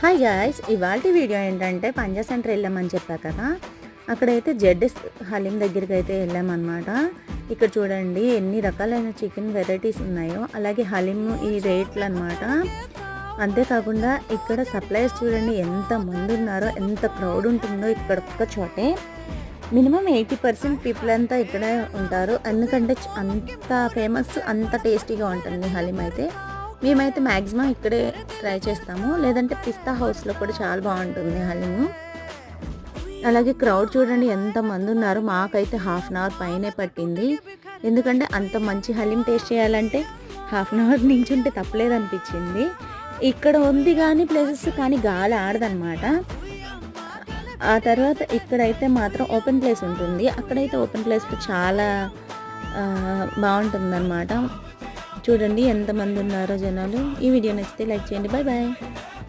Hi guys, ఇవాల్టి video ఏంటంటే పంజా centre వెళ్ళామని చెప్పా కదా. అక్కడైతే జెడ్ఎస్ హలీం దగ్గరికి అయితే వెళ్ళామన్నమాట. ఇక్కడ చూడండి ఎన్ని రకాలైన చికెన్ వెరైటీస్ ఉన్నాయో, అలాగే హలీం ఈ రేట్లు అనమాట. అంతేకాకుండా ఇక్కడ సప్లైస్ చూడండి ఎంత మంది ఉన్నారో, ఎంత క్రౌడ్ ఉంటుందో ఇక్కడ ఒక్క చోటే. మినిమం 80% పీపుల్ అంతా ఇక్కడే ఉంటారు, ఎందుకంటే అంత ఫేమస్, అంత టేస్టీగా ఉంటుంది హలీం అయితే. మేమైతే మ్యాక్సిమం ఇక్కడే ట్రై చేస్తాము, లేదంటే పిస్తా హౌస్లో కూడా చాలా బాగుంటుంది హలీము. అలాగే క్రౌడ్ చూడండి ఎంతమంది ఉన్నారు. మాకైతే హాఫ్ అన్ అవర్ పైనే పట్టింది, ఎందుకంటే అంత మంచి హలీం టేస్ట్ చేయాలంటే హాఫ్ అన్ అవర్ నుంచి ఉంటే తప్పలేదనిపించింది. ఇక్కడ ఉంది కానీ ప్లేసెస్, కానీ గాలి ఆడదనమాట. ఆ తర్వాత ఇక్కడైతే మాత్రం ఓపెన్ ప్లేస్ ఉంటుంది. అక్కడైతే ఓపెన్ ప్లేస్లో చాలా బాగుంటుందన్నమాట. చూడండి ఎంతమంది ఉన్నారో జనాలు. ఈ వీడియో నచ్చితే లైక్ చేయండి. Bye bye.